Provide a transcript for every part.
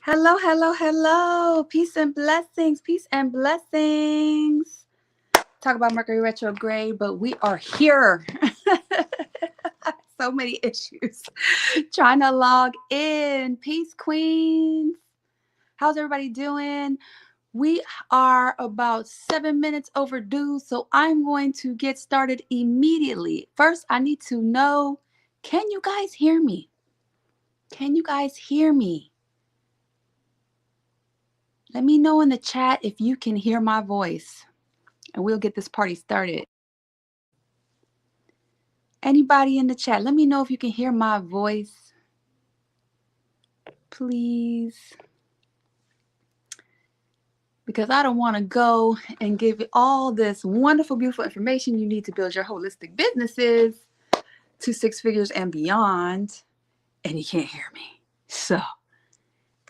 Hello, hello, hello. Peace and blessings. Peace and blessings. Talk about Mercury retrograde, but we are here. So many issues. Trying to log in. Peace, queens. How's everybody doing? We are about 7 minutes overdue, so I'm going to get started immediately. First, I need to know, can you guys hear me? Can you guys hear me? Let me know in the chat if you can hear my voice, and we'll get this party started. Anybody in the chat, let me know if you can hear my voice, please. Because I don't want to go and give you all this wonderful, beautiful information you need to build your holistic businesses to 6 figures and beyond, and you can't hear me. So,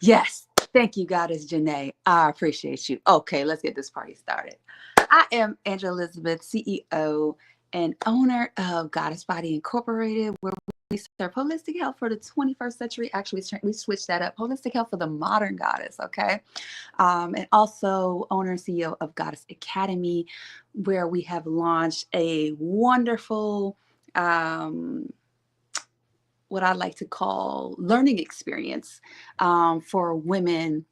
yes, thank you, Goddess Janae. I appreciate you. Okay, let's get this party started. I am Angela Elizabeth, CEO and owner of Goddess Body Incorporated, where we serve holistic health for the 21st century. Actually, we switched that up. Holistic health for the modern goddess, okay? And also owner and CEO of Goddess Academy, where we have launched a wonderful what I like to call learning experience for women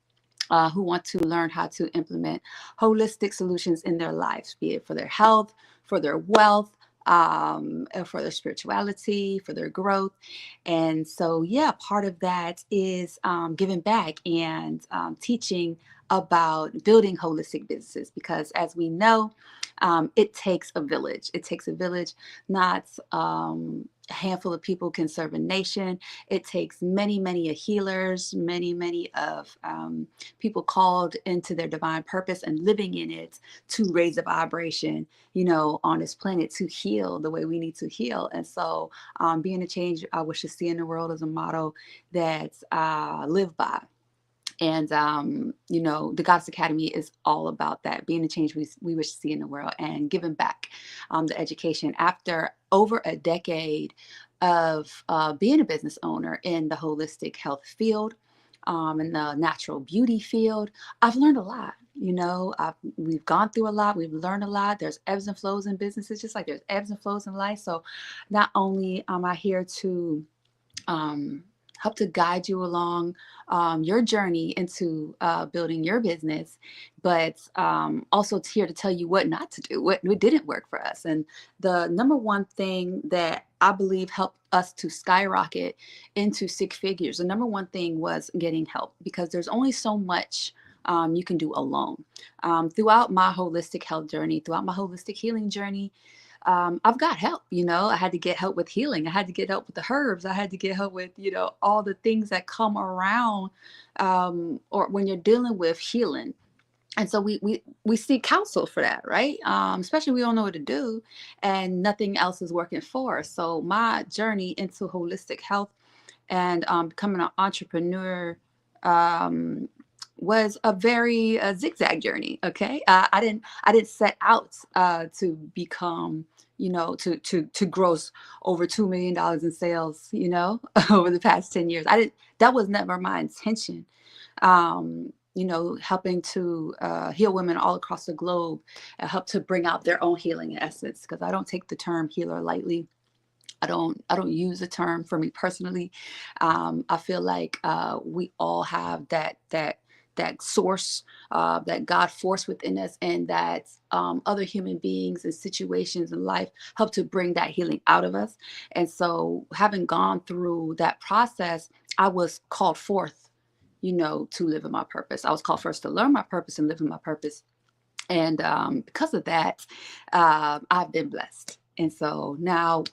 who want to learn how to implement holistic solutions in their lives, be it for their health, for their wealth, for their spirituality, for their growth. And so, yeah, part of that is giving back and teaching about building holistic businesses, because as we know, it takes a village. It takes a village, not a handful of people can serve a nation. It takes many, many healers, many of people called into their divine purpose and living in it to raise a vibration, on this planet to heal the way we need to heal. And so being the change I wish to see in the world is a motto that I live by. And, the Goddess Academy is all about that, being the change we wish to see in the world and giving back the education. After over a decade of being a business owner in the holistic health field, in the natural beauty field, I've learned a lot. We've gone through a lot. We've learned a lot. There's ebbs and flows in businesses, just like there's ebbs and flows in life. So not only am I here to help to guide you along your journey into building your business, but also here to tell you what not to do, what didn't work for us. And the number one thing that I believe helped us to skyrocket into 6 figures, the number one thing was getting help, because there's only so much you can do alone. Throughout my holistic health journey, throughout my holistic healing journey, I've got help. I had to get help with healing. I had to get help with the herbs. I had to get help with, all the things that come around or when you're dealing with healing. And so we seek counsel for that, right? Especially we don't know what to do and nothing else is working for us. So my journey into holistic health and becoming an entrepreneur was a very zigzag journey. Okay, I didn't set out to become, to gross over $2 million in sales, over the past 10 years. That was never my intention. Helping to heal women all across the globe and help to bring out their own healing in essence, because I don't take the term healer lightly. I don't use the term for me personally. I feel like we all have that source, that God force within us, and that other human beings and situations in life help to bring that healing out of us. And so having gone through that process, I was called forth, to live in my purpose. I was called first to learn my purpose and live in my purpose. And because of that, I've been blessed. And so now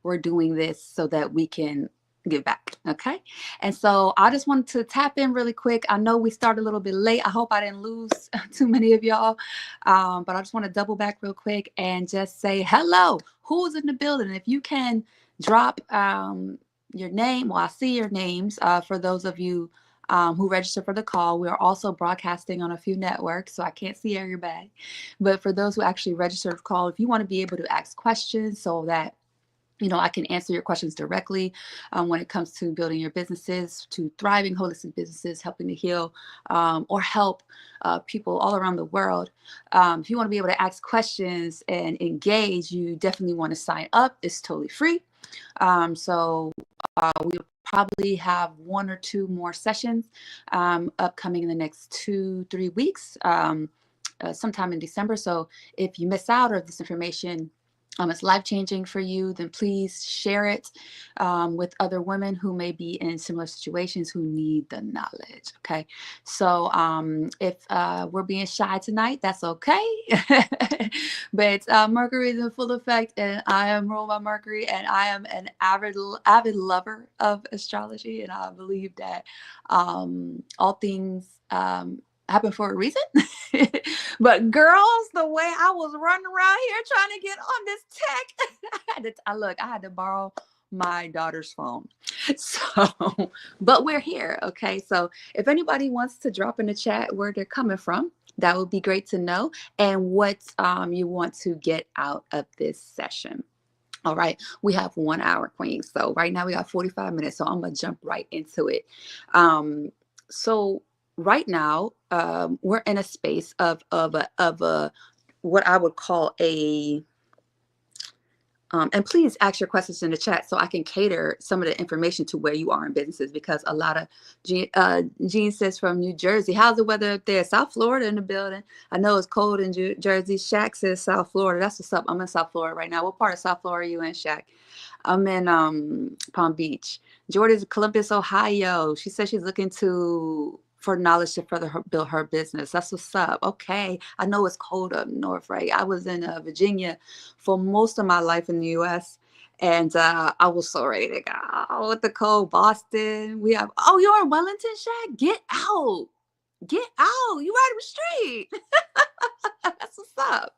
we're doing this so that we can give back. Okay. And so I just wanted to tap in really quick. I know we started a little bit late. I hope I didn't lose too many of y'all. But I just want to double back real quick and just say hello. Who's in the building? And if you can drop your name. Well, I see your names for those of you who registered for the call. We are also broadcasting on a few networks, so I can't see everybody. But for those who actually registered for the call, if you want to be able to ask questions so that I can answer your questions directly when it comes to building your businesses, to thriving holistic businesses, helping to heal or help people all around the world. If you want to be able to ask questions and engage, you definitely want to sign up. It's totally free. So we'll probably have one or two more sessions upcoming in the next 2-3 weeks, sometime in December. So if you miss out on this information, it's life-changing for you, then please share it with other women who may be in similar situations who need the knowledge. Okay. So if we're being shy tonight, that's okay. But Mercury is in full effect, and I am ruled by Mercury, and I am an avid lover of astrology, and I believe that all things happen for a reason. But girls, the way I was running around here trying to get on this tech, I had to borrow my daughter's phone. So, but we're here. Okay. So if anybody wants to drop in the chat where they're coming from, that would be great to know, and what you want to get out of this session. All right. We have 1 hour, Queen. So right now we got 45 minutes. So I'm going to jump right into it. So right now, we're in a space of a what I would call a and please ask your questions in the chat so I can cater some of the information to where you are in businesses, because a lot of Jean says from New Jersey. How's the weather up there? South Florida in the building. I know it's cold in Jersey. Shaq says South Florida. That's what's up. I'm in South Florida right now. What part of South Florida are you in, Shaq? I'm in Palm Beach. Jordan's Columbus, Ohio. She says she's looking for knowledge to further build her business. That's what's up. Okay. I know it's cold up north, right? I was in Virginia for most of my life in the U.S., and I was so ready to go with the cold. Boston. You're in Wellington, Shaq? Get out. Get out. You right up the street. That's what's up.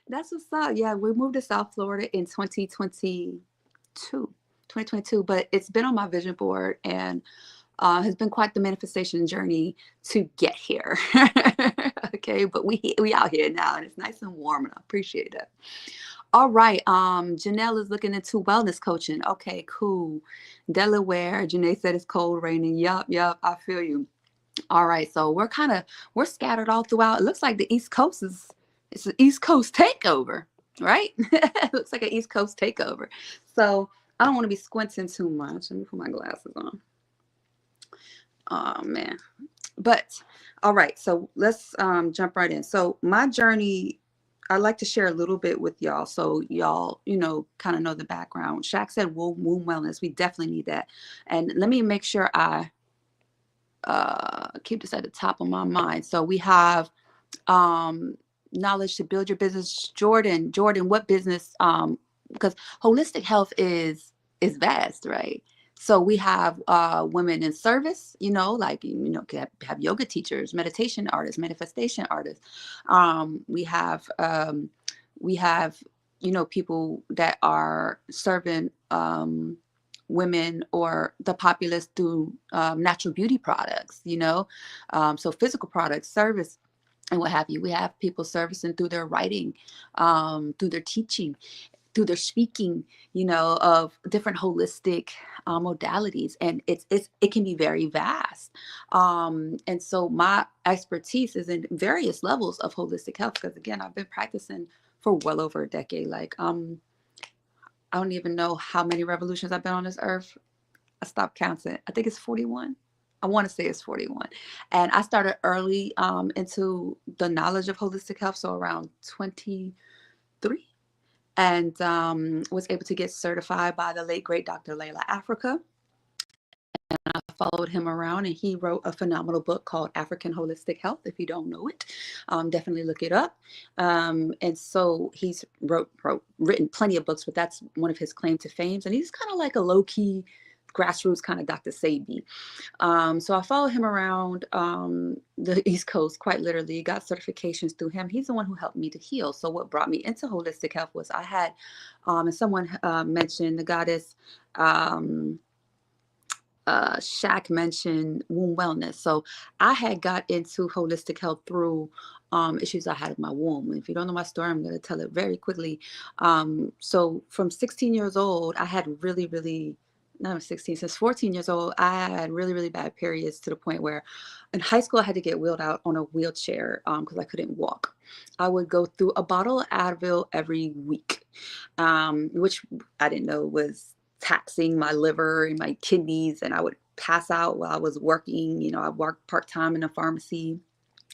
That's what's up. Yeah, we moved to South Florida in 2022, but it's been on my vision board, and has been quite the manifestation journey to get here. Okay, but we out here now, and it's nice and warm, and I appreciate it. All right, Janelle is looking into wellness coaching. Okay, cool. Delaware, Janae said it's cold, raining. Yup, I feel you. All right, so we're scattered all throughout. It looks like the East Coast it's an East Coast takeover, right? It looks like an East Coast takeover. So I don't want to be squinting too much. Let me put my glasses on. Oh man. But all right, so let's jump right in. So my journey, I'd like to share a little bit with y'all, so y'all, kind of know the background. Shaq said womb wellness. We definitely need that. And let me make sure I keep this at the top of my mind. So we have knowledge to build your business. Jordan, what business? Because holistic health is vast, right? So we have women in service, have yoga teachers, meditation artists, manifestation artists. We have people that are serving women or the populace through natural beauty products, so physical products, service, and what have you. We have people servicing through their writing, through their teaching, through their speaking, of different holistic modalities, and it can be very vast. And so my expertise is in various levels of holistic health, because again, I've been practicing for well over a decade. Like I don't even know how many revolutions I've been on this earth. I stopped counting. I think it's 41. I want to say it's 41. And I started early into the knowledge of holistic health, so around 23. And was able to get certified by the late, great Dr. Layla Africa. And I followed him around, and he wrote a phenomenal book called African Holistic Health. If you don't know it, definitely look it up. And so he's written plenty of books, but that's one of his claim to fame. And he's kind of like a low-key grassroots kind of Dr. Sabi. So I followed him around the East Coast, quite literally, got certifications through him. He's the one who helped me to heal. So what brought me into holistic health was I had, and someone mentioned the goddess Shaq mentioned womb wellness. So I had got into holistic health through issues I had with my womb. If you don't know my story, I'm going to tell it very quickly. So from 16 years old, I had really, really, not 16, since 14 years old, I had really, really bad periods to the point where in high school I had to get wheeled out on a wheelchair because I couldn't walk. I would go through a bottle of Advil every week, which I didn't know was taxing my liver and my kidneys, and I would pass out while I was working. You know, I worked part-time in a pharmacy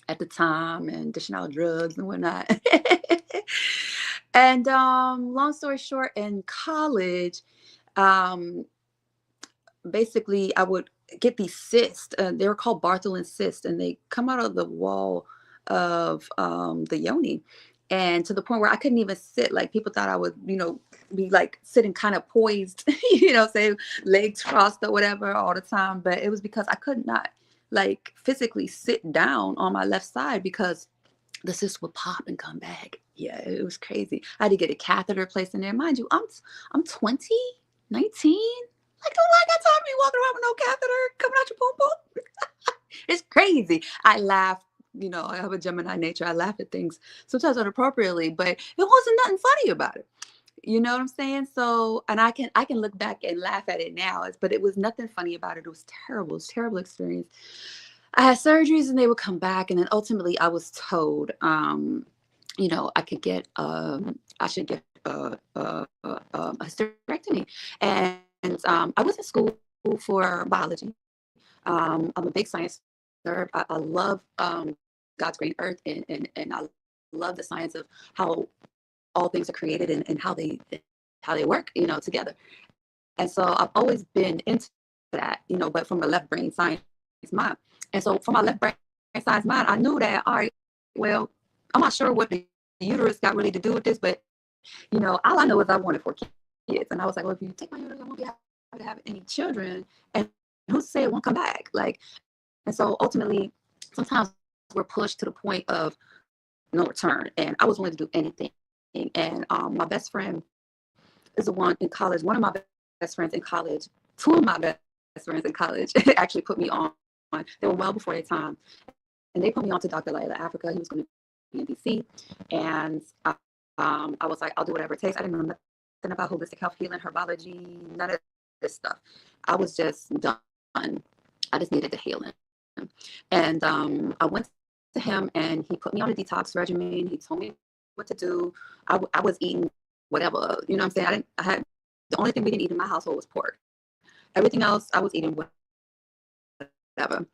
at the time and dishing out drugs and whatnot. And long story short, in college, um, basically I would get these cysts. They were called Bartholin cysts, and they come out of the wall of the yoni, and to the point where I couldn't even sit. Like people thought I would, be like sitting kind of poised, say legs crossed or whatever all the time. But it was because I could not like physically sit down on my left side because the cyst would pop and come back. Yeah, it was crazy. I had to get a catheter placed in there. Mind you, I'm 20, 19. Like, oh, I got time to be walking around with no catheter coming out your poo poo. It's crazy. I laugh. I have a Gemini nature. I laugh at things sometimes inappropriately, but it wasn't nothing funny about it. You know what I'm saying? So, and I can look back and laugh at it now, but it was nothing funny about it. It was terrible. It was a terrible experience. I had surgeries and they would come back, and then ultimately I was told, I could get, I should get a hysterectomy, and I was in school for biology. I'm a big science nerd. I love God's green earth, and I love the science of how all things are created and how they work, together. And so I've always been into that, but from a left brain science mind. And so from my left brain science mind, I knew that, all right, well, I'm not sure what the uterus got really to do with this, but all I know is I wanted 4 kids. And I was like, well, if you take my uterus, I won't be able to have any children. And who said it won't come back? Like, and so ultimately, sometimes we're pushed to the point of no return. And I was willing to do anything. And my best friend is the one in college. One of my best friends in college, two of my best friends in college actually put me on. They were well before their time. And they put me on to Dr. Layla Africa. He was going to be in DC. And I was like, I'll do whatever it takes. I didn't know nothing about holistic health, healing, herbology, none of this stuff. I was just done. I just needed the healing. And I went to him and he put me on a detox regimen. He told me what to do. I was eating whatever, you know what I'm saying? The only thing we didn't eat in my household was pork. Everything else I was eating whatever.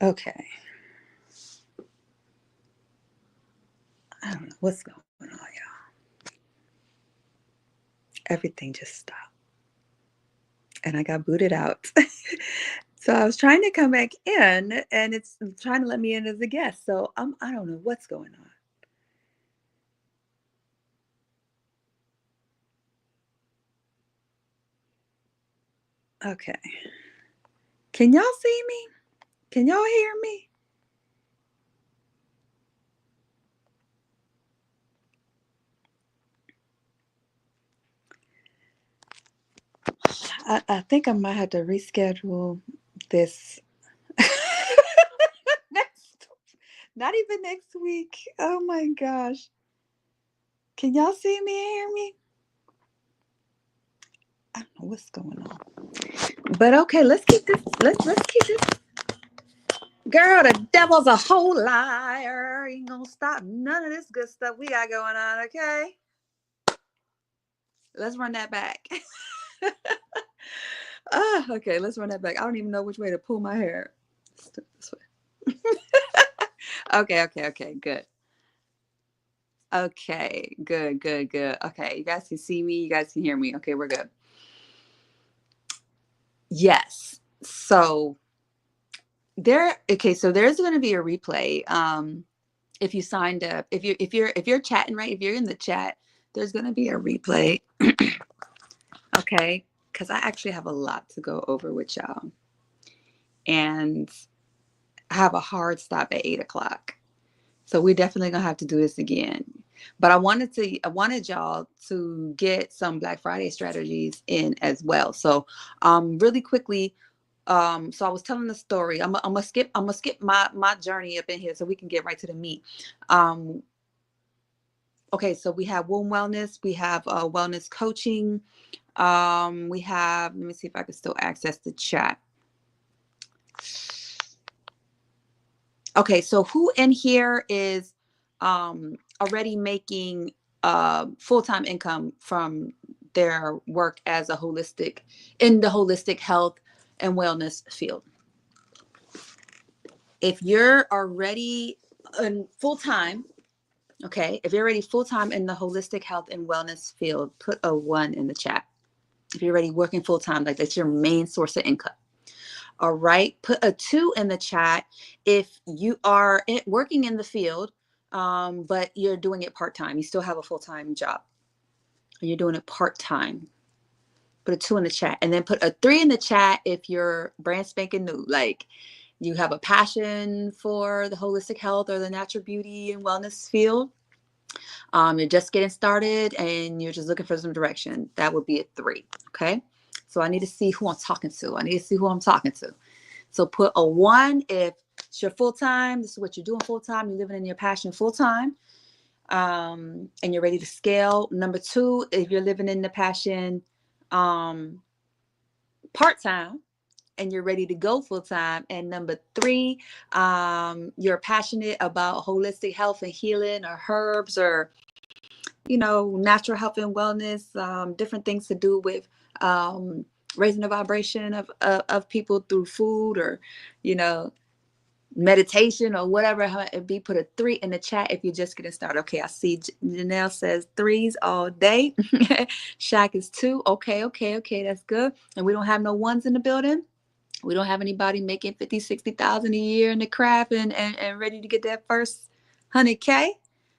Okay. I don't know what's going on, y'all. Everything just stopped. And I got booted out. So I was trying to come back in and it's trying to let me in as a guest. So I don't know what's going on. Okay. Can y'all see me? Can y'all hear me? I think I might have to reschedule this next, not even next week. Oh my gosh. Can y'all see me and hear me? I don't know what's going on. But okay, let's keep this. Let's keep this. Girl, the devil's a whole liar. Ain't gonna stop none of this good stuff we got going on, okay? Let's run that back. Okay, let's run that back. I don't even know which way to pull my hair. This way. Okay, good. Okay, good. Okay, you guys can see me, you guys can hear me. Okay, we're good. Yes. So so there's gonna be a replay. If you signed up, if you're chatting, right? If you're in the chat, there's gonna be a replay. Okay, because I actually have a lot to go over with y'all. And I have a hard stop at 8 o'clock. So we're definitely gonna have to do this again. But I wanted y'all to get some Black Friday strategies in as well. So really quickly, so I was telling the story. I'm gonna skip my journey up in here so we can get right to the meat. Okay, so we have womb wellness, we have wellness coaching, we have, let me see if I can still access the chat. Okay, so who in here is already making full-time income from their work as a in the holistic health and wellness field? If you're already in full-time, okay, if you're already full-time in the holistic health and wellness field, put a 1 in the chat. If you're already working full-time, like that's your main source of income. All right, put a 2 in the chat if you are working in the field, but you're doing it part-time. You still have a full-time job and you're doing it part-time. Put a 2 in the chat, and then put a 3 in the chat if you're brand spanking new, like you have a passion for the holistic health or the natural beauty and wellness field. You're just getting started and you're just looking for some direction. That would be a 3. Okay, so I need to see who I'm talking to. So put a 1 if it's your full-time. This is what you're doing full-time. You're living in your passion full-time, and you're ready to scale. Number 2, if you're living in the passion part-time and you're ready to go full-time. And number 3, you're passionate about holistic health and healing or herbs or natural health and wellness, different things to do with raising the vibration of people through food or, meditation or whatever it be. Put a 3 in the chat if you're just getting started. Okay, I see Janelle says 3s all day. Shaq is 2. Okay, that's good. And we don't have no 1s in the building. We don't have anybody making 50, 60,000 a year in the craft and ready to get that first 100K.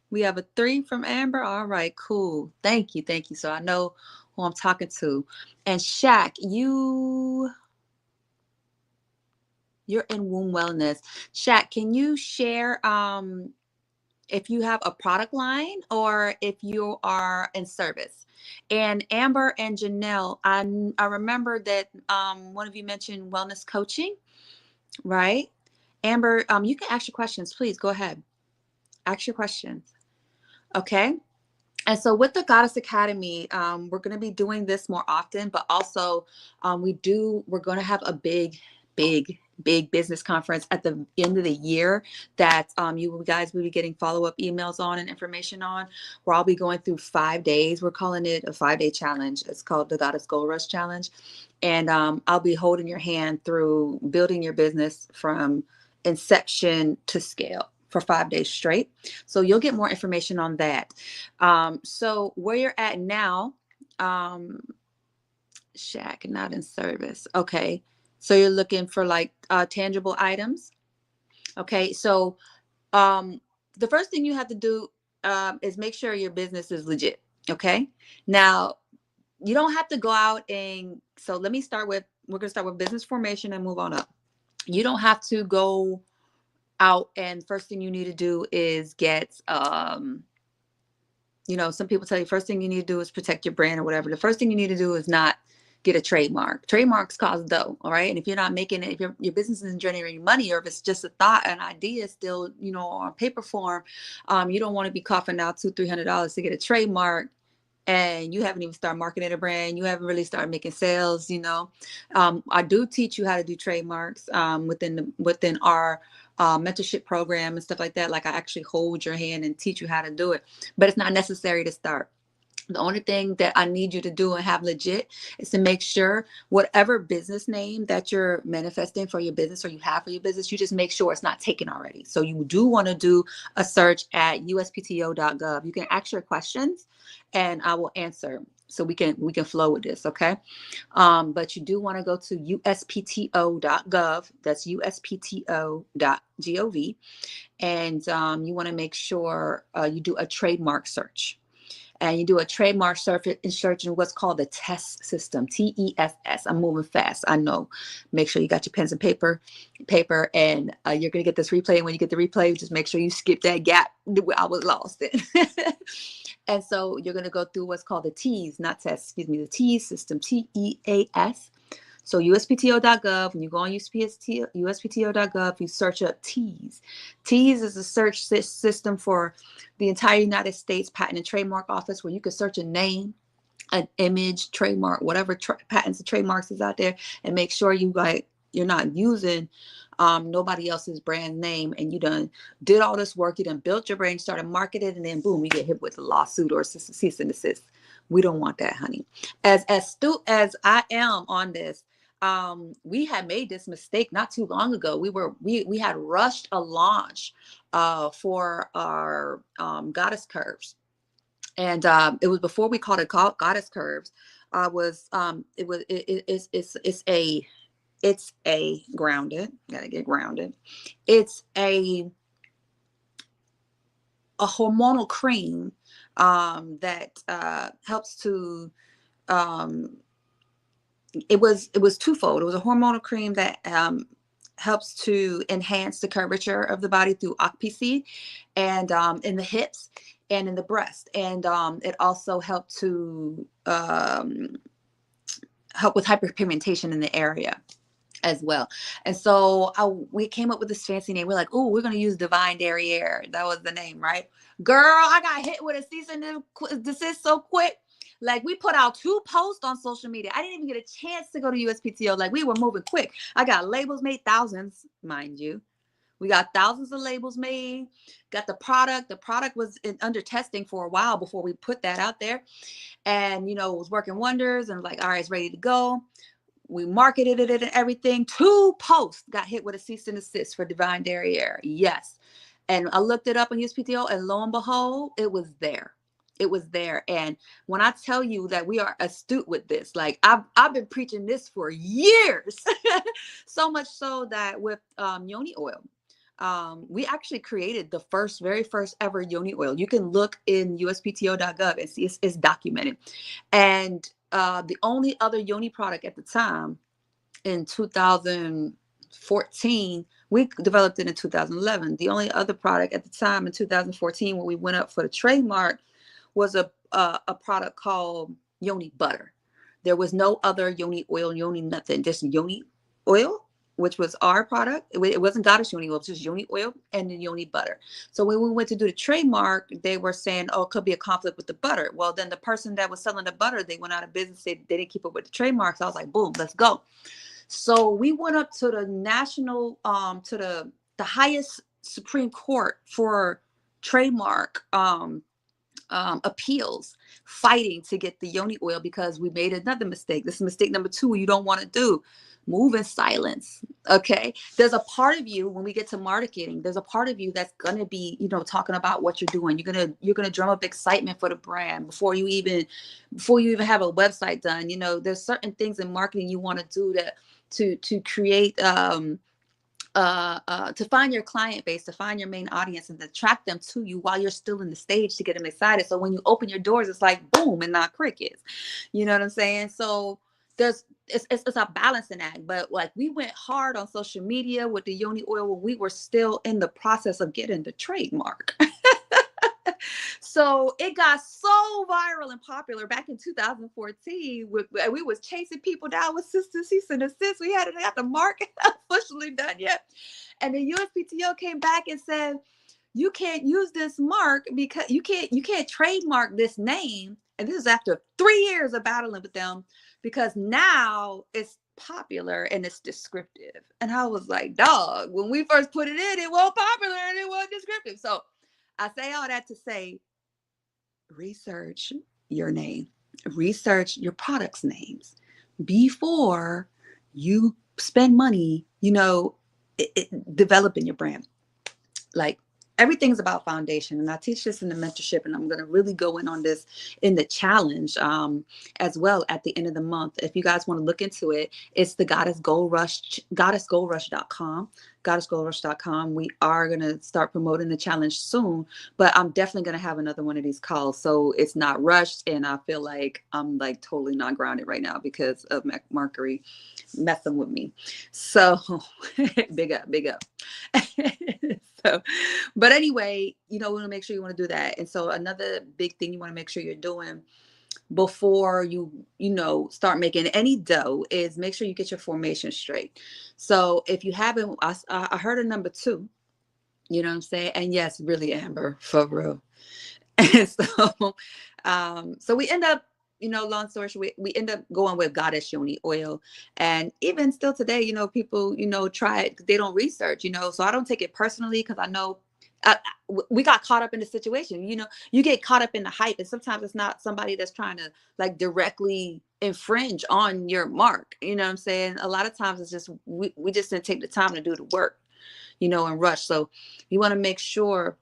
We have a 3 from Amber. All right, cool. Thank you. So I know who I'm talking to. And Shaq, you're in womb wellness. Shaq, can you share if you have a product line or if you are in service? And Amber and Janelle, I remember that one of you mentioned wellness coaching, right? Amber, you can ask your questions. Please go ahead. Ask your questions. Okay. And so with the Goddess Academy, we're going to be doing this more often, but also we're going to have a big business conference at the end of the year that you guys will be getting follow-up emails on and information on, where I'll be going through 5 days. We're calling it a 5-day challenge. It's called the Goddess Gold Rush Challenge. And I'll be holding your hand through building your business from inception to scale for 5 days straight. So you'll get more information on that. So where you're at now, Shack, not in service. Okay. So you're looking for like tangible items. Okay. So the first thing you have to do is make sure your business is legit. Okay. Now, you don't have to go out and, so let me start with, we're going to start with business formation and move on up. You don't have to go out and first thing you need to do is get, some people tell you first thing you need to do is protect your brand or whatever. The first thing you need to do is not get a trademark. Trademarks cost dough, all right? And if you're not making it, if your business isn't generating money, or if it's just a thought, an idea still, on paper form, you don't want to be coughing out $200-$300 to get a trademark, and you haven't even started marketing a brand. You haven't really started making sales. I do teach you how to do trademarks within our mentorship program and stuff like that. Like I actually hold your hand and teach you how to do it, but it's not necessary to start. The only thing that I need you to do and have legit is to make sure whatever business name that you're manifesting for your business or you have for your business, you just make sure it's not taken already. So you do want to do a search at uspto.gov. You can ask your questions and I will answer so we can flow with this. Okay. But you do want to go to uspto.gov. That's uspto.gov. And you want to make sure you do a trademark search. And you do a trademark search in what's called the TESS system, TESS. I'm moving fast, I know. Make sure you got your pens and paper, and you're going to get this replay. And when you get the replay, just make sure you skip that gap where I was lost in. And so you're going to go through what's called the TEAS, not TESS, excuse me, the TEAS system, TEAS. So uspto.gov, when you go on uspto.gov, you search up TEAS. TEAS is a search system for the entire United States Patent and Trademark Office, where you can search a name, an image, trademark, whatever patents and trademarks is out there, and make sure you're not using nobody else's brand name, and you done did all this work, you done built your brand, started marketing, and then boom, you get hit with a lawsuit or cease and desist. We don't want that, honey. As astute as I am on this, we had made this mistake not too long ago. We had rushed a launch for our goddess curves, and it was before we called it goddess curves. It's a grounded. Gotta get grounded. It's a hormonal cream that helps to. It was twofold. It was a hormonal cream that helps to enhance the curvature of the body through OCPC, and in the hips and in the breast, and it also helped to help with hyperpigmentation in the area as well. And so we came up with this fancy name. We're like, oh, we're going to use Divine Derriere. That was the name, right? Girl, I got hit with a cease and desist so quick. Like, we put out 2 posts on social media. I didn't even get a chance to go to USPTO. Like, we were moving quick. I got labels made, thousands, mind you. We got thousands of labels made, got the product. The product was under testing for a while before we put that out there. And, it was working wonders, and like, all right, it's ready to go. We marketed it and everything. 2 posts got hit with a cease and desist for Divine Derriere. Yes. And I looked it up on USPTO, and lo and behold, it was there. It was there. And when I tell you that we are astute with this, like I've been preaching this for years, so much so that with yoni oil, we actually created the very first ever yoni oil. You can look in uspto.gov and see it's documented. And the only other yoni product at the time in 2014, we developed it in 2011. The only other product at the time in 2014 when we went up for the trademark was a product called yoni butter. There was no other yoni oil, yoni nothing, just yoni oil, which was our product. It wasn't goddess yoni oil, it was just yoni oil and then yoni butter. So when we went to do the trademark, they were saying, oh, it could be a conflict with the butter. Well, then the person that was selling the butter, they went out of business. They didn't keep up with the trademarks. So I was like, boom, let's go. So we went up to the national, to the highest Supreme Court for trademark appeals, fighting to get the yoni oil because we made another mistake. This is mistake number 2 you don't want to do. move in silence. Okay. There's a part of you when we get to marketing, there's a part of you that's going to be, talking about what you're doing. You're going to drum up excitement for the brand before you even have a website done. There's certain things in marketing you want to do to create, to find your client base, to find your main audience and to attract them to you while you're still in the stage to get them excited. So when you open your doors, it's like boom and not crickets. You know what I'm saying? So it's a balancing act. But like we went hard on social media with the yoni oil when we were still in the process of getting the trademark. So it got so viral and popular back in 2014. We was chasing people down with sister cease and desist. We hadn't got the market officially done yet. And the USPTO came back and said, you can't use this mark because you can't trademark this name. And this is after 3 years of battling with them because now it's popular and it's descriptive. And I was like, dog, when we first put it in, it wasn't popular and it wasn't descriptive. So I say all that to say, research your name, research your products' names before you spend money, developing your brand. Like everything's about foundation. And I teach this in the mentorship, and I'm going to really go in on this in the challenge as well at the end of the month. If you guys want to look into it, it's the Goddess Gold Rush, goddessgoldrush.com. goddessgoldrush.com. We are going to start promoting the challenge soon, but I'm definitely going to have another one of these calls. So it's not rushed. And I feel like I'm like totally not grounded right now because of Mercury messing with me. So big up, big up. So, but anyway, we want to make sure you want to do that. And so another big thing you want to make sure you're doing before you start making any dough is make sure you get your formation straight. So if you haven't, I heard a number 2, you know what I'm saying? And yes, really, Amber, for real. And so we end up, long story short, we end up going with Goddess Yoni oil. And even still today, people, try it. They don't research, so I don't take it personally because I know we got caught up in the situation. You get caught up in the hype, and sometimes it's not somebody that's trying to like directly infringe on your mark. You know what I'm saying? A lot of times it's just, we just didn't take the time to do the work, and rush. So you want to make sure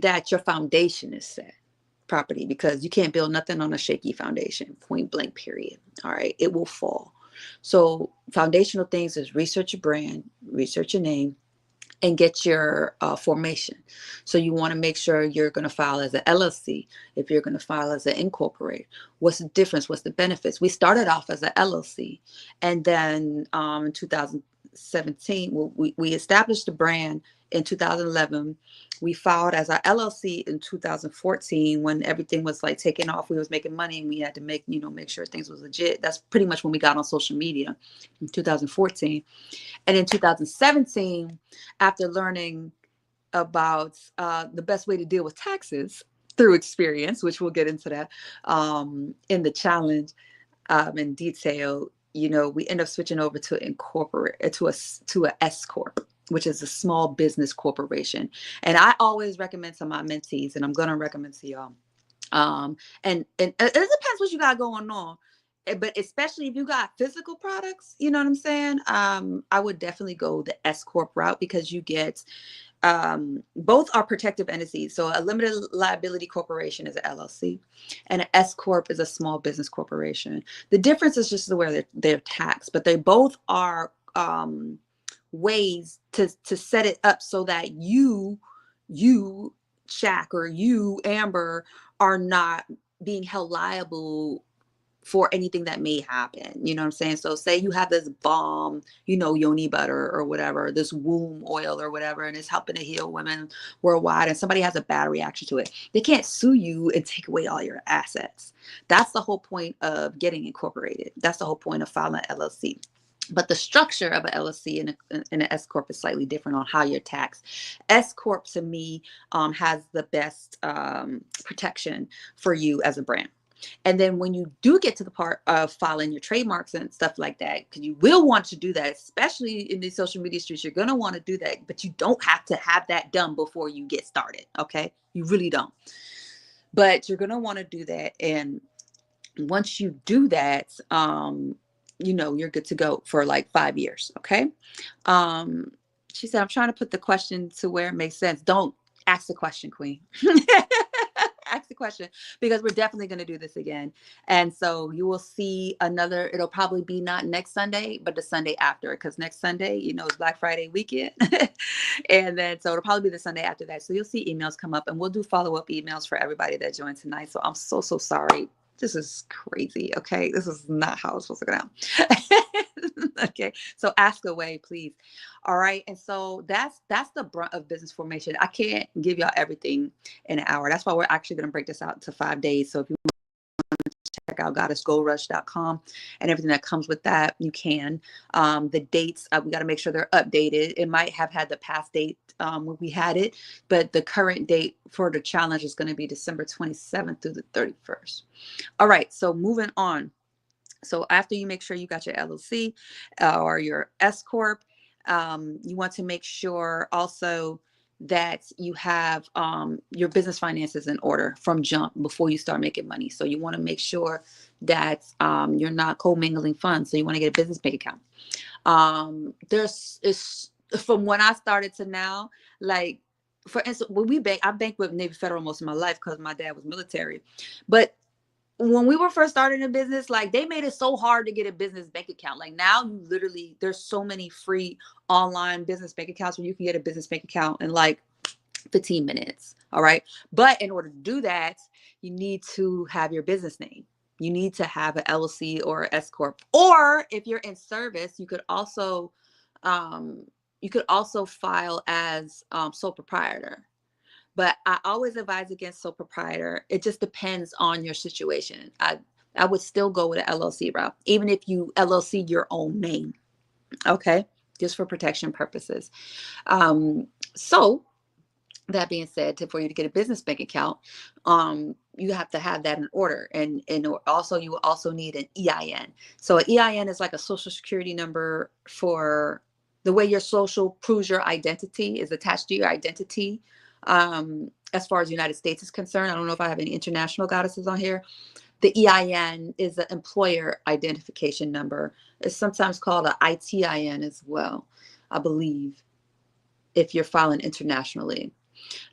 that your foundation is set properly, because you can't build nothing on a shaky foundation, point blank, period. All right. It will fall. So foundational things is research your brand, research your name, and get your formation. So you want to make sure you're going to file as an LLC. If you're going to file as an incorporate, what's the difference? What's the benefits? We started off as an LLC, and then in 2017, we established the brand in 2011. We filed as our LLC in 2014 when everything was like taking off. We was making money and we had to make sure things was legit. That's pretty much when we got on social media in 2014. And in 2017, after learning about the best way to deal with taxes through experience, which we'll get into that in the challenge in detail, we end up switching over to incorporate to a S corp, which is a small business corporation. And I always recommend to my mentees, and I'm going to recommend to y'all. And it depends what you got going on, but especially if you got physical products, you know what I'm saying? I would definitely go the S corp route, because you get both are protective entities. So a limited liability corporation is an LLC, and an S corp is a small business corporation. The difference is just the way they're taxed, but they both are ways to set it up so that you Shaq, or you Amber, are not being held liable for anything that may happen. You know what I'm saying? So say you have this bomb, yoni butter or whatever, this womb oil or whatever, and it's helping to heal women worldwide, and somebody has a bad reaction to it. They can't sue you and take away all your assets. That's the whole point of getting incorporated. That's the whole point of filing an LLC. But the structure of an LLC and an S corp is slightly different on how you're taxed. S corp to me has the best protection for you as a brand. And then when you do get to the part of filing your trademarks and stuff like that, because you will want to do that, especially in the social media streets, you're going to want to do that, but you don't have to have that done before you get started. Okay. You really don't, but you're going to want to do that. And once you do that, you know, you're good to go for like 5 years. Okay. Um, she said, I'm trying to put the question to where it makes sense. Don't ask the question, Queen. Ask the question, because we're definitely going to do this again. And so you will see another, it'll probably be not next Sunday, but the Sunday after, because next Sunday, you know, it's Black Friday weekend. And then, so it'll probably be the Sunday after that. So you'll see emails come up, and we'll do follow-up emails for everybody that joined tonight. So I'm so, so sorry. This is crazy. Okay. This is not how it's supposed to go down. Okay. So ask away, please. All right. And so that's the brunt of business formation. I can't give y'all everything in an hour. That's why we're actually going to break this out to 5 days. So if you check out goddessgoldrush.com and everything that comes with that, you can. The dates, we got to make sure they're updated. It might have had the past date when we had it, but the current date for the challenge is going to be December 27th through the 31st. All right, so moving on. So after you make sure you got your LLC or your S Corp, you want to make sure also that you have your business finances in order from jump before you start making money. So you want to make sure that you're not commingling funds. So you want to get a business bank account. From when I started to now, like, for instance, when I banked with Navy Federal most of my life because my dad was military. But when we were first starting a business, like, they made it so hard to get a business bank account. Like, now you literally, there's so many free online business bank accounts where you can get a business bank account in like 15 minutes. All right. But in order to do that, you need to have your business name. You need to have an LLC or an S Corp. Or if you're in service, you could also file as sole proprietor. But I always advise against sole proprietor. It just depends on your situation. I would still go with an LLC route, even if you LLC your own name. Okay, just for protection purposes. So that being said, for you to get a business bank account, you have to have that in order, and also you will also need an EIN. So an EIN is like a social security number for the way your social proves your identity, is attached to your identity. As far as the United States is concerned, I don't know if I have any international goddesses on here. The EIN is the employer identification number. It's sometimes called an ITIN as well, I believe, if you're filing internationally.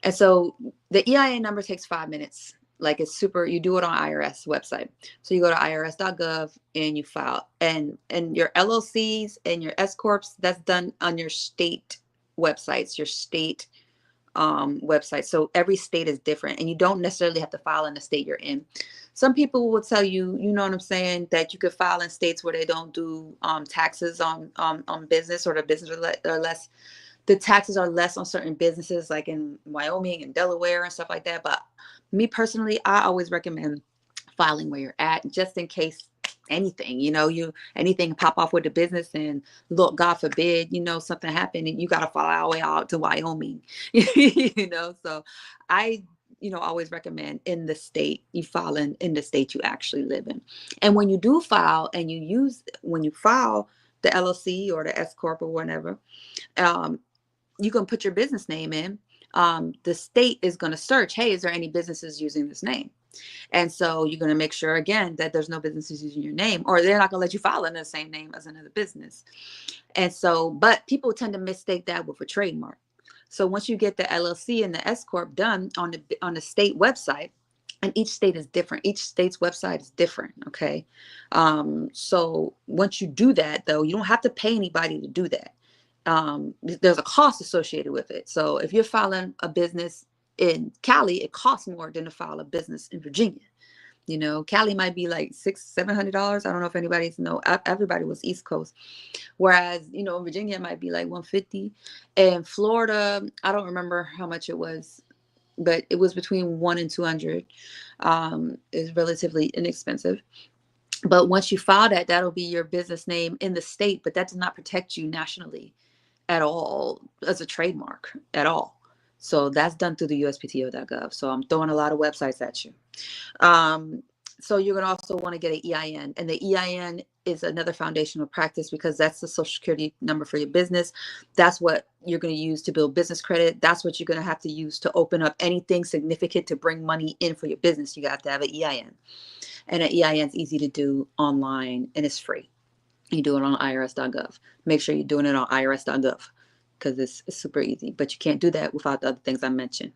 And so the EIN number takes 5 minutes. Like, it's super, you do it on IRS website. So you go to irs.gov and you file, and your LLCs and your S Corps, that's done on your state websites, your state website. So every state is different, and you don't necessarily have to file in the state you're in. Some people will tell you, you know what I'm saying, that you could file in states where they don't do taxes on business, or the business are less, the taxes are less on certain businesses, like in Wyoming and Delaware and stuff like that. But me personally, I always recommend filing where you're at, just in case anything, anything pop off with the business, and look, God forbid, something happened and you got to fly all the way out to Wyoming, so I, always recommend in the state you file in the state you actually live in. And when you do file, and when you file the LLC or the S Corp or whatever, you can put your business name in. The state is going to search, hey, is there any businesses using this name? And so you're going to make sure, again, that there's no businesses using your name, or they're not going to let you file in the same name as another business. And so, but people tend to mistake that with a trademark. So once you get the LLC and the S Corp done on the state website, and each state is different. Each state's website is different. Okay. So once you do that, though, you don't have to pay anybody to do that. There's a cost associated with it. So if you're filing a business in Cali, it costs more than to file a business in Virginia. Cali might be like $600-$700. I don't know if anybody's everybody was East Coast. Whereas, in Virginia, it might be like $150. And Florida, I don't remember how much it was, but it was between $100 and $200. It's relatively inexpensive. But once you file that, that'll be your business name in the state, but that does not protect you nationally at all as a trademark at all. So that's done through the USPTO.gov. So I'm throwing a lot of websites at you. So you're going to also want to get an EIN, and the EIN is another foundational practice, because that's the social security number for your business. That's what you're going to use to build business credit. That's what you're going to have to use to open up anything significant to bring money in for your business. You got to have an EIN, and an EIN is easy to do online, and it's free. you do it on irs.gov. Make sure you're doing it on irs.gov because it's super easy. But you can't do that without the other things I mentioned.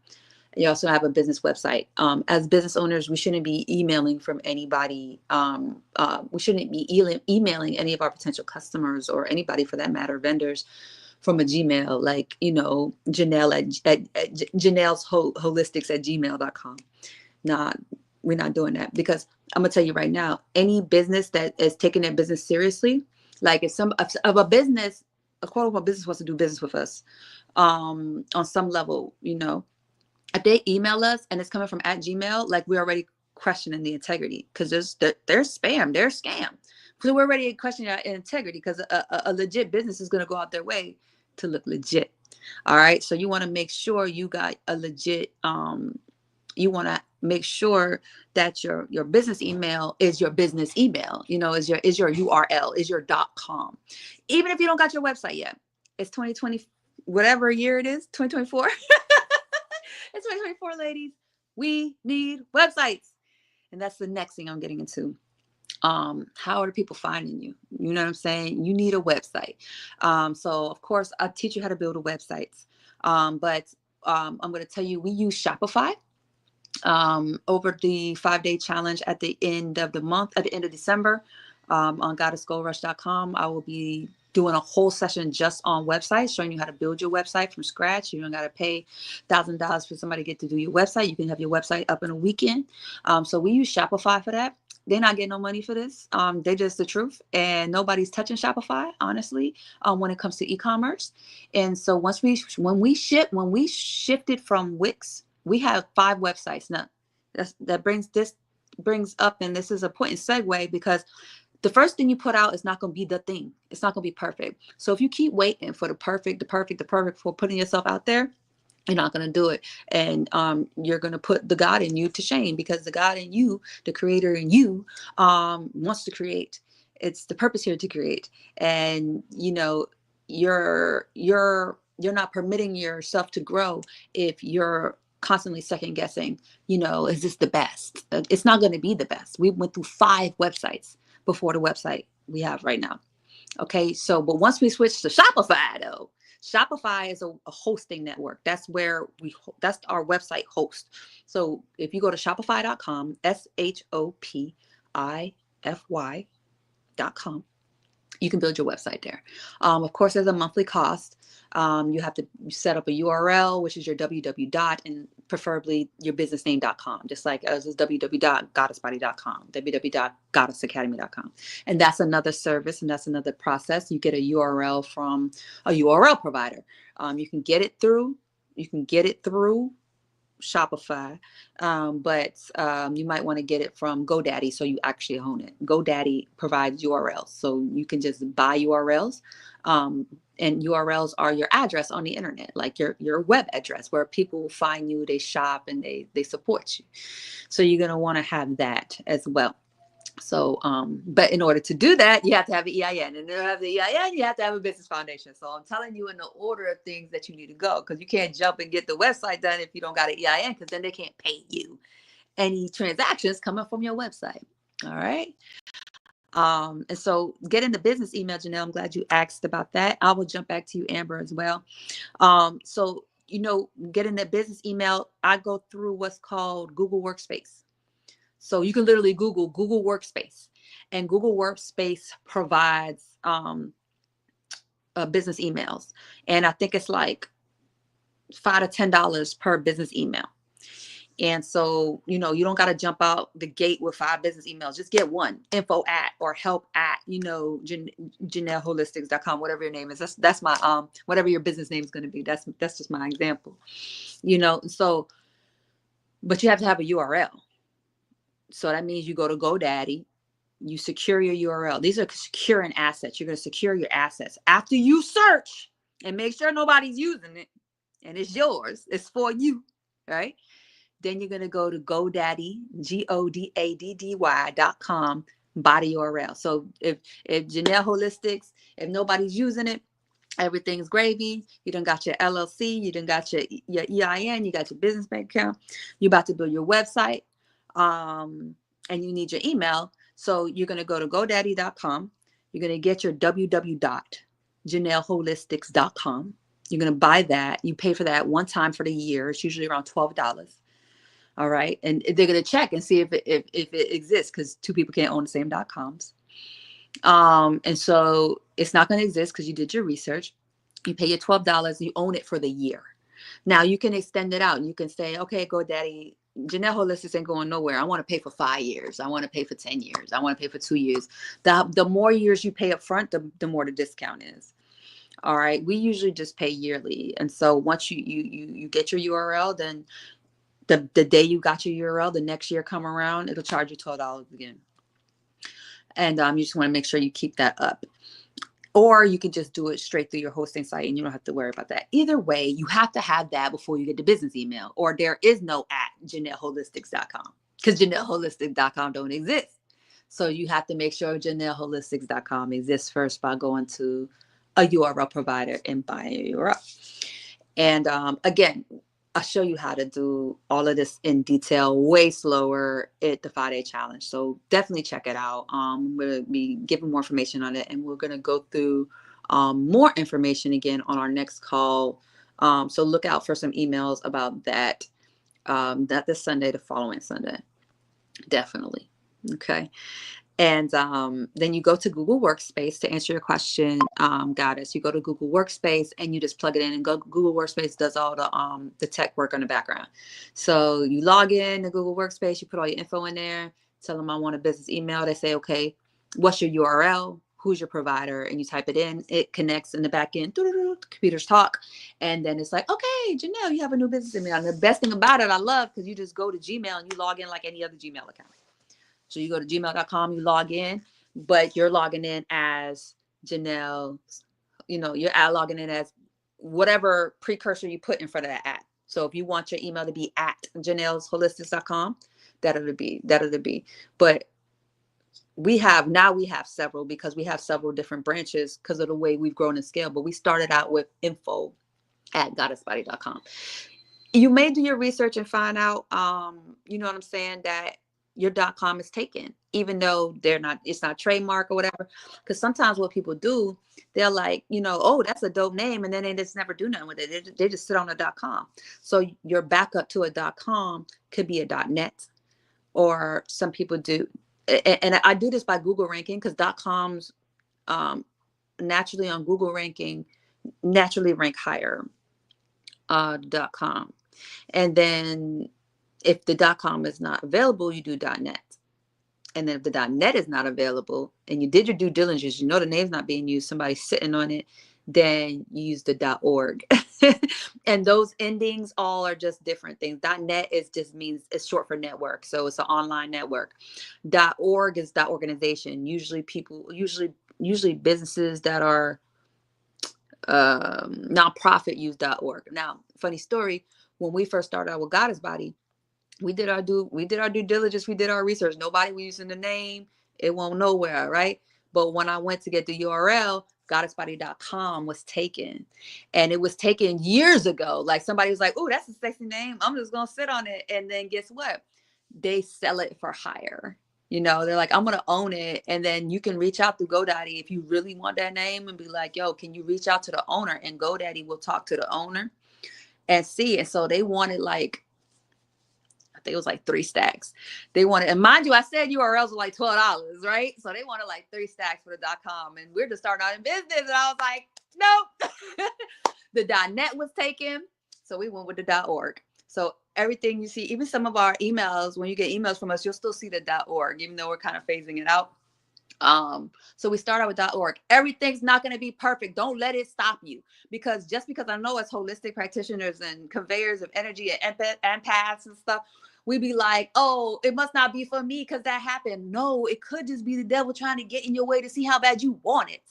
You also have a business website. As business owners, we shouldn't be emailing from anybody. We shouldn't be emailing any of our potential customers or anybody for that matter, vendors, from a Gmail, like, Janelle at Janelle's holistics at gmail.com. Nah, we're not doing that, because I'm gonna tell you right now, any business that is taking their business seriously, like if some of a business, a quote unquote business wants to do business with us, on some level, if they email us and it's coming from at Gmail, like we're already questioning the integrity, because they're spam, they're scam. So we're already questioning our integrity, because a legit business is going to go out their way to look legit. All right. So you want to make sure you got a legit, you want to make sure that your business email is your business email, is your URL, is your .com. Even if you don't got your website yet, it's 2020, whatever year it is, 2024. It's 2024, ladies. We need websites. And that's the next thing I'm getting into. How are the people finding you? You know what I'm saying? You need a website. So of course I teach you how to build a website. But I'm going to tell you, we use Shopify over the 5-day challenge at the end of the month, at the end of December, on goddessgoldrush.com. I will be doing a whole session just on websites, showing you how to build your website from scratch. You don't got to pay $1,000 for somebody to get to do your website. You can have your website up in a weekend. So we use Shopify for that. They're not getting no money for this. They're just the truth, and nobody's touching Shopify, honestly, when it comes to e-commerce. And so when we shifted from Wix, we have 5 websites now. That brings up, and this is a point in segue, because the first thing you put out is not going to be the thing. It's not going to be perfect. So if you keep waiting for the perfect for putting yourself out there, you're not going to do it. And you're going to put the God in you to shame, because the God in you, the creator in you, wants to create. It's the purpose here to create. And, you're not permitting yourself to grow if you're constantly second guessing, is this the best? It's not going to be the best. We went through 5 websites before the website we have right now. Okay. So, but once we switch to Shopify though, Shopify is a hosting network. That's where that's our website host. So if you go to shopify.com, shopify.com, you can build your website there. Of course, there's a monthly cost. You have to set up a URL, which is your www. and preferably your businessname.com, just like as is www.goddessbody.com, www.goddessacademy.com. And that's another service, and that's another process. You get a URL from a URL provider. You can get it through Shopify, but you might want to get it from GoDaddy, so you actually own it. GoDaddy provides URLs, so you can just buy URLs, and URLs are your address on the internet, like your web address, where people will find you, they shop, and they support you. So you're going to want to have that as well. So, but in order to do that, you have to have an EIN, and to have the EIN, you have to have a business foundation. So I'm telling you in the order of things that you need to go, because you can't jump and get the website done if you don't got an EIN, because then they can't pay you any transactions coming from your website. All right. And so getting the business email, Janelle, I'm glad you asked about that. I will jump back to you, Amber, as well. So, getting that business email, I go through what's called Google Workspace. So you can literally Google Workspace, and Google Workspace provides business emails. And I think it's like $5 to $10 per business email. And so, you don't got to jump out the gate with 5 business emails. Just get one: info at or help at, JanelleHolistics.com, whatever your name is. That's my, whatever your business name is going to be. That's just my example, so, but you have to have a URL. So that means you go to GoDaddy, you secure your URL. These are securing assets. You're going to secure your assets after you search and make sure nobody's using it and it's yours. It's for you, right? Then you're going to go to GoDaddy, GODADDY.com, body URL. So if Janelle Holistics, if nobody's using it, everything's gravy. You done got your LLC, you done got your EIN, you got your business bank account. You're about to build your website, and you need your email. So you're going to go to GoDaddy.com. You're going to get your www.janelleholistics.com. You're going to buy that. You pay for that one time for the year. It's usually around $12. All right. And they're going to check and see if it exists, because two people can't own the same .coms. And so it's not going to exist because you did your research. You pay your $12. You own it for the year. Now you can extend it out. You can say, okay, GoDaddy, Janelle Holistics ain't going nowhere. I want to pay for 5 years. I want to pay for 10 years. I want to pay for 2 years. The more years you pay up front, the more the discount is. All right. We usually just pay yearly. And so once you get your URL, then the day you got your URL, the next year come around, it'll charge you $12 again. And you just want to make sure you keep that up. Or you can just do it straight through your hosting site and you don't have to worry about that. Either way, you have to have that before you get the business email, or there is no @JanelleHolistics.com, because JanelleHolistics.com don't exist. So you have to make sure JanelleHolistics.com exists first by going to a URL provider and buying a URL. And again, I'll show you how to do all of this in detail, way slower at the 5-day challenge. So definitely check it out. I'm going to be giving more information on it, and we're going to go through more information again on our next call. So look out for some emails about that, not this Sunday, the following Sunday. Definitely. Okay. And then you go to Google Workspace to answer your question, Goddess. You go to Google Workspace and you just plug it in, and Google Workspace does all the tech work on the background. So you log in to Google Workspace, you put all your info in there, tell them I want a business email. They say, okay, what's your URL? Who's your provider? And you type it in. It connects in the back end. Computers talk. And then it's like, okay, Janelle, you have a new business email. And the best thing about it, I love, because you just go to Gmail and you log in like any other Gmail account. So you go to gmail.com, you log in, but you're logging in as Janelle, you're logging in as whatever precursor you put in front of that @ So if you want your email to be @janellesholistics.com, that'll be. But we have several, because we have several different branches because of the way we've grown and scaled. But we started out with info@goddessbody.com. You may do your research and find out, you know what I'm saying, that your .com is taken, even though it's not trademark or whatever. Because sometimes what people do, they're like, oh, that's a dope name, and then they just never do nothing with it. They just sit on a .com. So your backup to a .com could be a .net, or some people do. And I do this by Google ranking, because .coms naturally on Google ranking naturally rank higher .com. And then if the .com is not available, you do .net. And then if the .net is not available and you did your due diligence, the name's not being used, somebody's sitting on it, then you use the .org. And those endings all are just different things. .net means it's short for network. So it's an online network. .org is .organization. Usually businesses that are nonprofit use .org. Now, funny story, when we first started out with Goddess Body, we did our due diligence, we did our research. Nobody was using the name. It won't nowhere, right? But when I went to get the URL, goddessbody.com was taken. And it was taken years ago. Like somebody was like, oh, that's a sexy name, I'm just gonna sit on it. And then guess what? They sell it for higher. They're like, I'm gonna own it. And then you can reach out through GoDaddy if you really want that name, and be like, yo, can you reach out to the owner? And GoDaddy will talk to the owner and see. And so they wanted I think it was like 3 stacks. They wanted, and mind you, I said URLs were like $12, right? So they wanted like 3 stacks for the .com, and we're just starting out in business. And I was like, nope. The .net was taken, so we went with the .org. So everything you see, even some of our emails, when you get emails from us, you'll still see the .org, even though we're kind of phasing it out. So we start out with .org. Everything's not going to be perfect. Don't let it stop you, because just because I know as holistic practitioners and conveyors of energy and empaths and stuff, we be like, oh, it must not be for me because that happened. No, it could just be the devil trying to get in your way to see how bad you want it.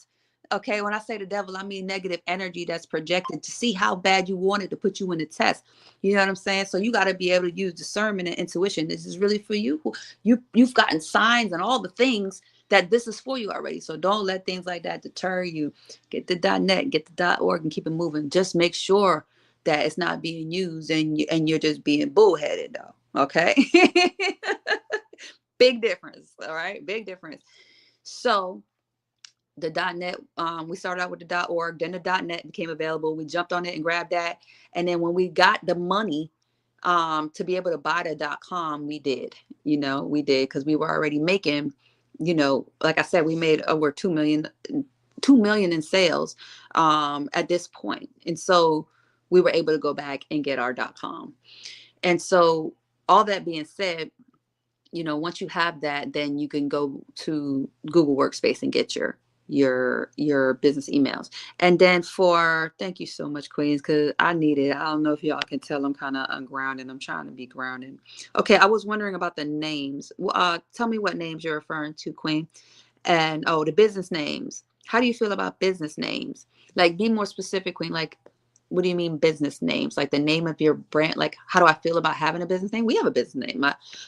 Okay, when I say the devil, I mean negative energy that's projected to see how bad you want it, to put you in the test. You know what I'm saying? So you got to be able to use discernment and intuition. This is really for you. You've gotten signs and all the things that this is for you already. So don't let things like that deter you. Get the .net, get the .org, and keep it moving. Just make sure that it's not being used and you're just being bullheaded, though. Okay. Big difference. All right. Big difference. So the .net, we started out with the .org, then the .net became available. We jumped on it and grabbed that. And then when we got the money to be able to buy the .com, we did, we did, because we were already making, like I said, we made over 2 million in sales at this point. And so we were able to go back and get our .com. And so all that being said, once you have that, then you can go to Google Workspace and get your business emails. And then thank you so much, Queens, because I need it. I don't know if y'all can tell I'm kind of ungrounded. I'm trying to be grounded. Okay, I was wondering about the names. Tell me what names you're referring to, Queen. And the business names. How do you feel about business names? Like, be more specific, Queen. Like, what do you mean business names? Like the name of your brand? Like, how do I feel about having a business name? We have a business name.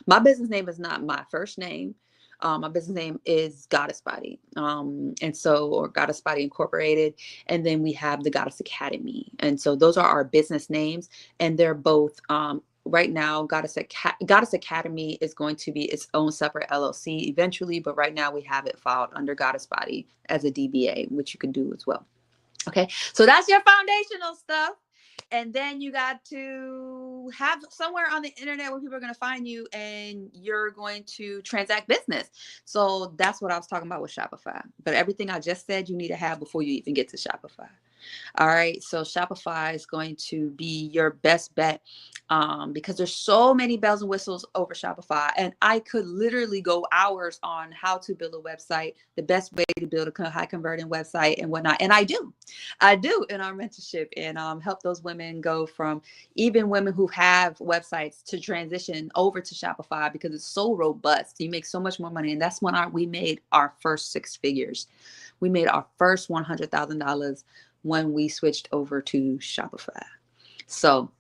My business name is not my first name. My business name is Goddess Body. Or Goddess Body Incorporated. And then we have the Goddess Academy. And so those are our business names. And they're both, right now, Goddess Academy is going to be its own separate LLC eventually. But right now we have it filed under Goddess Body as a DBA, which you can do as well. Okay, so that's your foundational stuff. And then you got to have somewhere on the internet where people are going to find you and you're going to transact business. So that's what I was talking about with Shopify. But everything I just said, you need to have before you even get to Shopify. All right. So Shopify is going to be your best bet because there's so many bells and whistles over Shopify. And I could literally go hours on how to build a website, the best way to build a high converting website and whatnot. And I do in our mentorship and help those women go from even women who have websites to transition over to Shopify because it's so robust. You make so much more money. And that's when we made our first 6 figures. We made our first $100,000 when we switched over to Shopify. So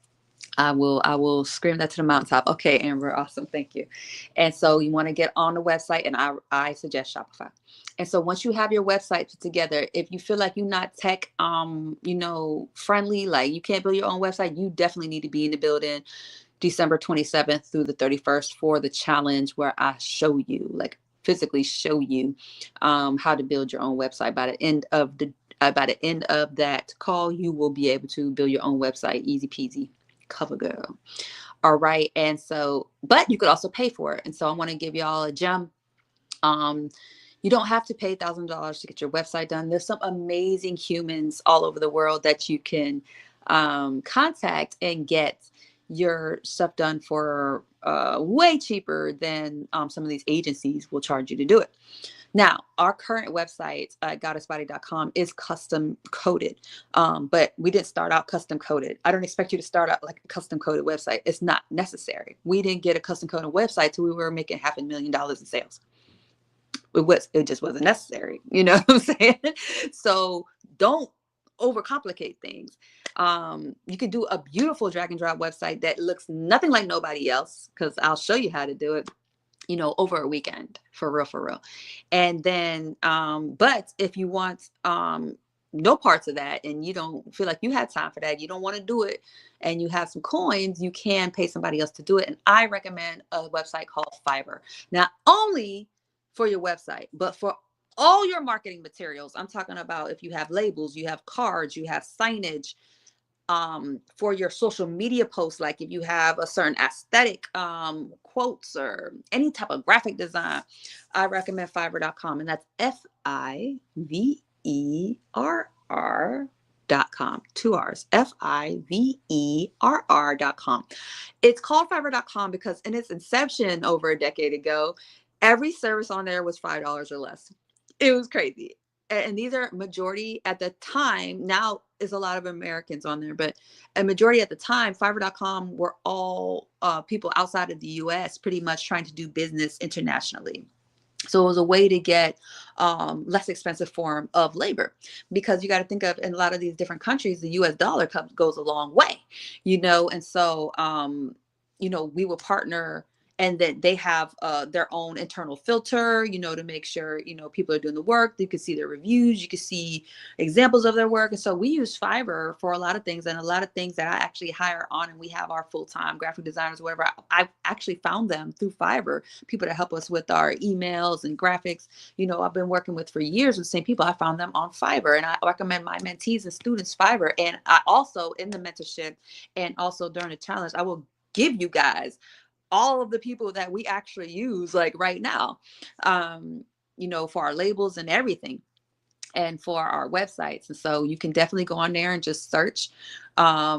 I will scream that to the mountaintop. Okay, Amber, awesome. Thank you. And so you want to get on the website, and I suggest Shopify. And so once you have your website put together, if you feel like you're not tech, friendly, like you can't build your own website, you definitely need to be in the building December 27th through the 31st for the challenge where I show you, like physically show you how to build your own website. By the end of that call, you will be able to build your own website. Easy peasy, cover girl. All right. And so, but you could also pay for it. And so I want to give y'all a gem. You don't have to pay $1,000 to get your website done. There's some amazing humans all over the world that you can contact and get your stuff done for way cheaper than some of these agencies will charge you to do it. Now, our current website, goddessbody.com, is custom coded, but we didn't start out custom coded. I don't expect you to start out like a custom coded website. It's not necessary. We didn't get a custom coded website till we were making $500,000 in sales. It just wasn't necessary. You know what I'm saying? So don't overcomplicate things. You can do a beautiful drag and drop website that looks nothing like nobody else, because I'll show you how to do it, over a weekend, for real. And then, but if you want no parts of that and you don't feel like you have time for that, you don't want to do it, and you have some coins, you can pay somebody else to do it. And I recommend a website called Fiverr. Not only for your website, but for all your marketing materials. I'm talking about if you have labels, you have cards, you have signage, for your social media posts, like if you have a certain aesthetic quotes or any type of graphic design, I recommend Fiverr.com, and that's Fiverr.com, 2 R's, Fiverr.com. It's called Fiverr.com because in its inception over a decade ago, every service on there was $5 or less. It was crazy. And these are majority at the time. Now is a lot of Americans on there, but a majority at the time, Fiverr.com were all people outside of the US pretty much trying to do business internationally. So it was a way to get less expensive form of labor, because you got to think of, in a lot of these different countries, the US dollar goes a long way, and so, we will partner and then they have their own internal filter, to make sure, people are doing the work. You can see their reviews, you can see examples of their work. And so we use Fiverr for a lot of things, and a lot of things that I actually hire on, and we have our full-time graphic designers, whatever. I've actually found them through Fiverr, people to help us with our emails and graphics. I've been working with for years with the same people. I found them on Fiverr, and I recommend my mentees and students Fiverr. And I also, in the mentorship and also during the challenge, I will give you guys all of the people that we actually use, like right now, for our labels and everything, and for our websites. And so you can definitely go on there and just search, uh,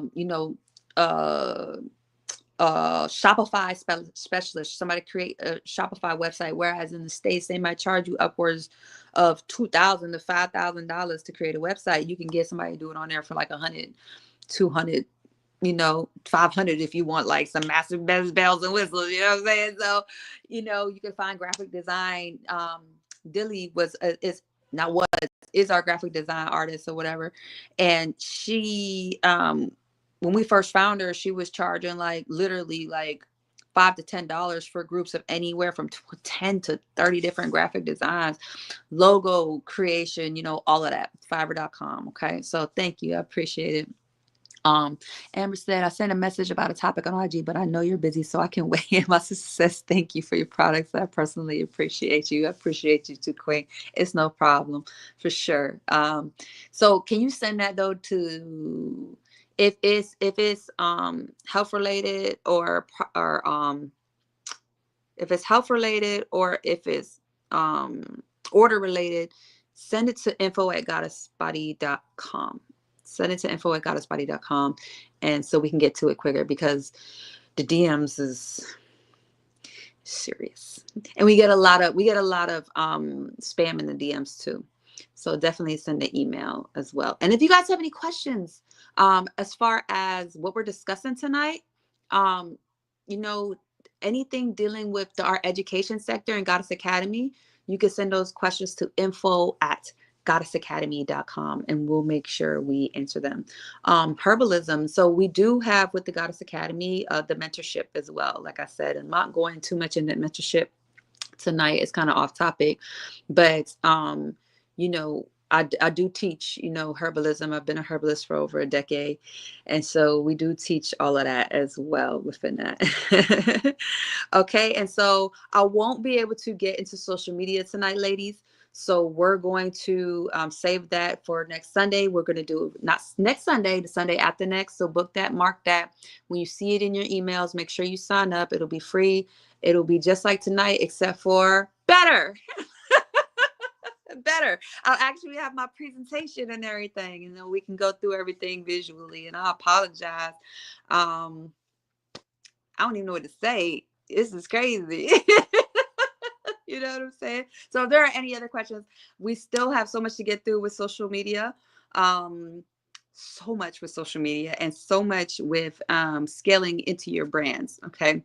Shopify specialist, somebody create a Shopify website. Whereas in the States, they might charge you upwards of $2,000 to $5,000 to create a website. You can get somebody to do it on there for like 100, 200, 500 if you want like some massive bells and whistles, you know what I'm saying? So, you can find graphic design. Dilly is our graphic design artist or whatever. And she, when we first found her, she was charging like literally like $5 to $10 for groups of anywhere from 10 to 30 different graphic designs, logo creation, all of that. Fiverr.com. Okay. So thank you. I appreciate it. Amber said, I sent a message about a topic on IG, but I know you're busy, so I can weigh in. My sister says, thank you for your products. I personally appreciate you. I appreciate you too, Queen. It's no problem, for sure. So can you send that though to, if it's health related, or if it's health related, or if it's order related, send it to info@goddessbody.com. Send it to info@goddessbody.com, and so we can get to it quicker, because the DMs is serious, and we get a lot of spam in the DMs too. So definitely send an email as well. And if you guys have any questions as far as what we're discussing tonight, anything dealing with our education sector and Goddess Academy, you can send those questions to info@goddessacademy.com, and we'll make sure we answer them. Herbalism. So we do have with the Goddess Academy, the mentorship as well. Like I said, I'm not going too much into mentorship tonight. It's kind of off topic, but, I do teach, herbalism. I've been a herbalist for over a decade. And so we do teach all of that as well within that. Okay. And so I won't be able to get into social media tonight, ladies. So we're going to save that for next Sunday. We're going to do not next Sunday, the Sunday after next. So book that, mark that. When you see it in your emails, make sure you sign up. It'll be free. It'll be just like tonight, except for better. Better. I'll actually have my presentation and everything, and then we can go through everything visually. And I apologize. I don't even know what to say. This is crazy. You know what I'm saying? So if there are any other questions, we still have so much to get through with social media. So much with social media, and so much with scaling into your brands. Okay.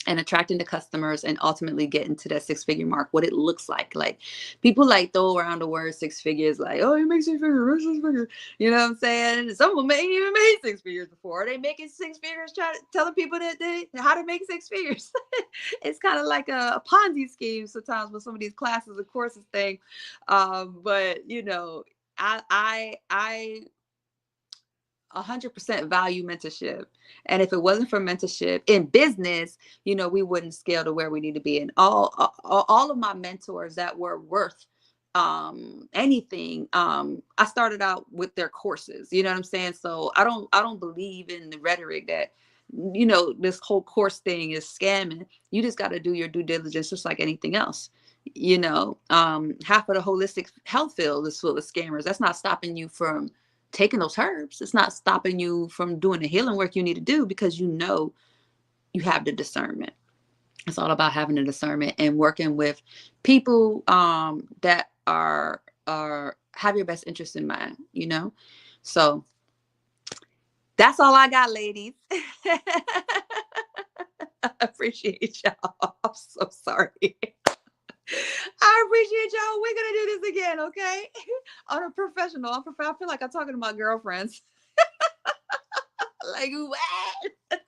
And attracting the customers, and ultimately getting to that 6-figure mark, what it looks like. Like, people like throw around the word 6 figures, like, oh, you make 6 figures, 6 figures. You know what I'm saying? Some of them ain't even made 6 figures before. They making 6 figures, telling people that how to make 6 figures. It's kind of like a Ponzi scheme sometimes with some of these classes and courses thing. But I 100% value mentorship. And if it wasn't for mentorship in business, we wouldn't scale to where we need to be. And all of my mentors that were worth anything, I started out with their courses. You know what I'm saying? So I don't believe in the rhetoric that this whole course thing is scamming. You just got to do your due diligence, just like anything else. Half of the holistic health field is full of scammers. That's not stopping you from taking those herbs. It's not stopping you from doing the healing work you need to do, because you have the discernment. It's all about having the discernment and working with people that are have your best interest in mind. So that's all I got, ladies. I appreciate y'all. I'm so sorry. I appreciate y'all. We're gonna do this again, okay? On a professional. I feel like I'm talking to my girlfriends. Like, what?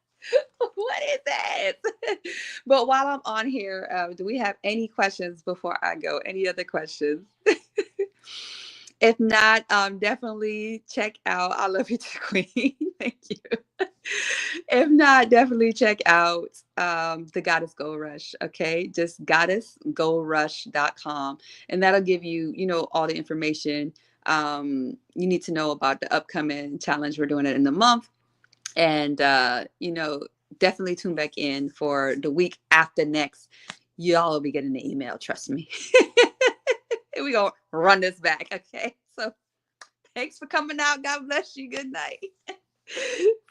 What is that? But while I'm on here, do we have any questions before I go? Any other questions? If not, definitely check out. I love you too, Queen. Thank you. If not, definitely check out the Goddess Gold Rush. Okay, just goddessgoldrush.com, and that'll give you, all the information you need to know about the upcoming challenge. We're doing it in the month, and definitely tune back in for the week after next. Y'all will be getting the email. Trust me. We gonna run this back. Okay, so thanks for coming out. God bless you. Good night.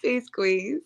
Peace, Queens.